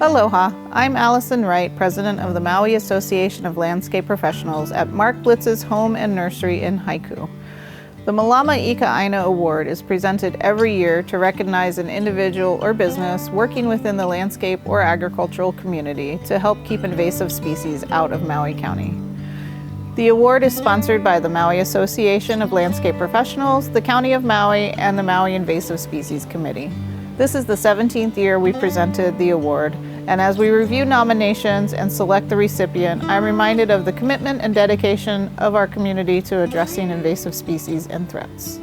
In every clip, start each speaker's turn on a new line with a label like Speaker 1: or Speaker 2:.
Speaker 1: Aloha, I'm Allison Wright, President of the Maui Association of Landscape Professionals at Mark Blietz's home and nursery in Haiku. The Mālama ʻāina Award is presented every year to recognize an individual or business working within the landscape or agricultural community to help keep invasive species out of Maui County. The award is sponsored by the Maui Association of Landscape Professionals, the County of Maui, and the Maui Invasive Species Committee. This is the 17th year we presented the award, and as we review nominations and select the recipient, I'm reminded of the commitment and dedication of our community to addressing invasive species and threats.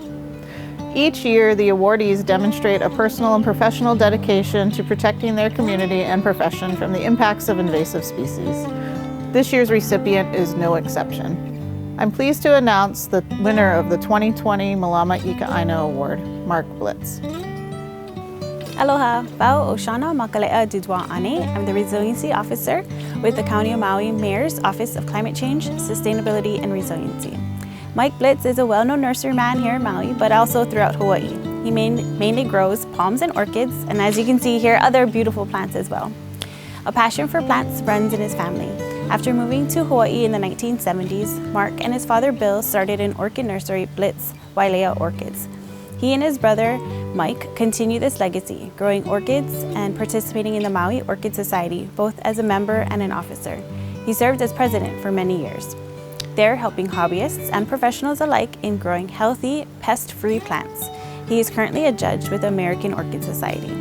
Speaker 1: Each year, the awardees demonstrate a personal and professional dedication to protecting their community and profession from the impacts of invasive species. This year's recipient is no exception. I'm pleased to announce the winner of the 2020 Mālama ʻāina Award, Mark Blietz.
Speaker 2: Aloha, Bau Oshana Makalea Dudwa Ane. I'm the Resiliency Officer with the County of Maui Mayor's Office of Climate Change, Sustainability, and Resiliency. Mike Blietz is a well-known nurseryman here in Maui, but also throughout Hawaii. He mainly grows palms and orchids, and as you can see here, other beautiful plants as well. A passion for plants runs in his family. After moving to Hawaii in the 1970s, Mark and his father Bill started an orchid nursery, Blietz Wailea Orchids. He and his brother Mike continue this legacy, growing orchids and participating in the Maui Orchid Society, both as a member and an officer. He served as president for many years. They're helping hobbyists and professionals alike in growing healthy, pest-free plants. He is currently a judge with the American Orchid Society.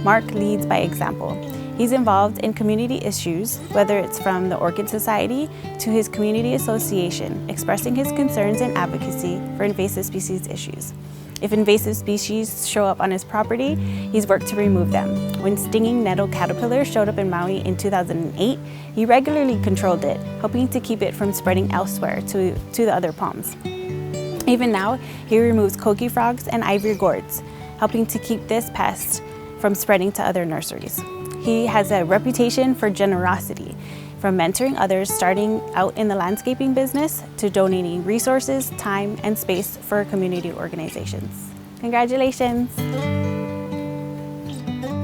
Speaker 2: Mark leads by example. He's involved in community issues, whether it's from the Orchid Society to his community association, expressing his concerns and advocacy for invasive species issues. If invasive species show up on his property, he's worked to remove them. When stinging nettle caterpillars showed up in Maui in 2008, he regularly controlled it, hoping to keep it from spreading elsewhere to the other palms. Even now, he removes coqui frogs and ivory gourds, helping to keep this pest from spreading to other nurseries. He has a reputation for generosity, from mentoring others starting out in the landscaping business to donating resources, time, and space for community organizations. Congratulations.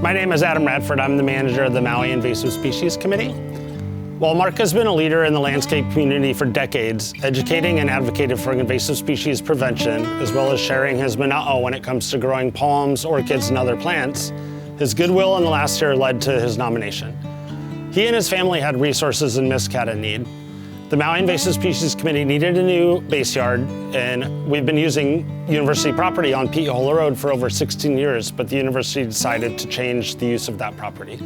Speaker 3: My name is Adam Radford. I'm the manager of the Maui Invasive Species Committee. While Mark has been a leader in the landscape community for decades, educating and advocating for invasive species prevention, as well as sharing his mana'o when it comes to growing palms, orchids, and other plants, his goodwill in the last year led to his nomination. He and his family had resources and MISC had a need. The Maui Invasive Species Committee needed a new base yard, and we've been using university property on Pi'ola Road for over 16 years, but the university decided to change the use of that property.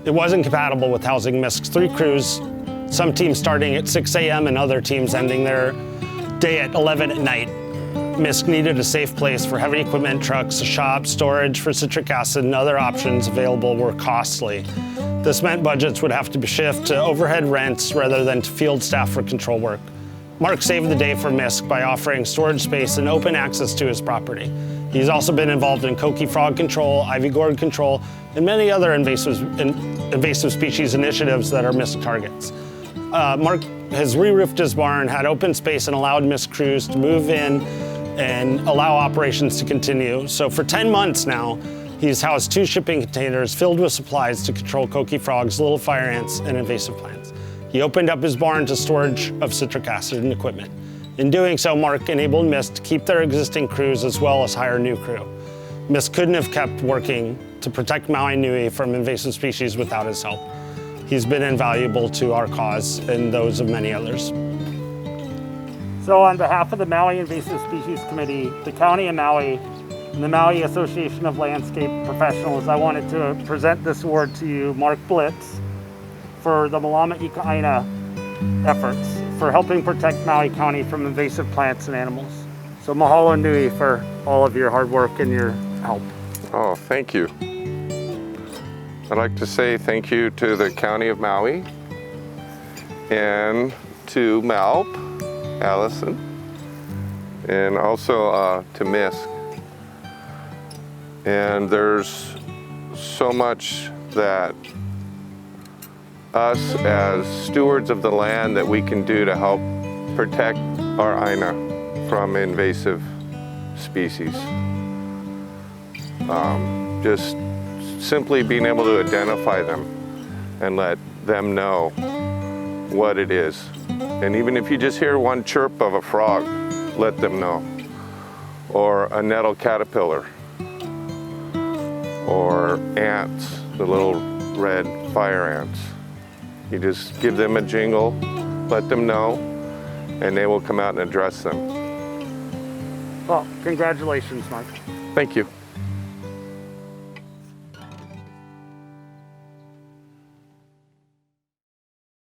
Speaker 3: It wasn't compatible with housing MISC's 3 crews, some teams starting at 6 a.m. and other teams ending their day at 11 at night. MISC needed a safe place for heavy equipment, trucks, a shop, storage for citric acid, and other options available were costly. This meant budgets would have to shift to overhead rents rather than to field staff for control work. Mark saved the day for MISC by offering storage space and open access to his property. He's also been involved in coqui frog control, ivy gourd control, and many other invasive species initiatives that are MISC targets. Mark has re-roofed his barn, had open space, and allowed MISC crews to move in and allow operations to continue. So for 10 months now, he's housed 2 shipping containers filled with supplies to control coqui frogs, little fire ants, and invasive plants. He opened up his barn to storage of citric acid and equipment. In doing so, Mark enabled MISC to keep their existing crews as well as hire a new crew. MISC couldn't have kept working to protect Maui Nui from invasive species without his help. He's been invaluable to our cause and those of many others.
Speaker 4: So on behalf of the Maui Invasive Species Committee, the County of Maui, and the Maui Association of Landscape Professionals, I wanted to present this award to you, Mark Blietz, for the Mālama ʻāina efforts for helping protect Maui County from invasive plants and animals. So mahalo nui for all of your hard work and your help.
Speaker 5: Oh, thank you. I'd like to say thank you to the County of Maui and to MALP, Allison, and also to MISC. And there's so much that us as stewards of the land that we can do to help protect our ʻāina from invasive species. Just simply being able to identify them and let them know what it is. And even if you just hear one chirp of a frog, let them know. Or a nettle caterpillar. Or ants, the little red fire ants. You just give them a jingle, let them know, and they will come out and address them.
Speaker 4: Well, congratulations, Mike.
Speaker 5: Thank you.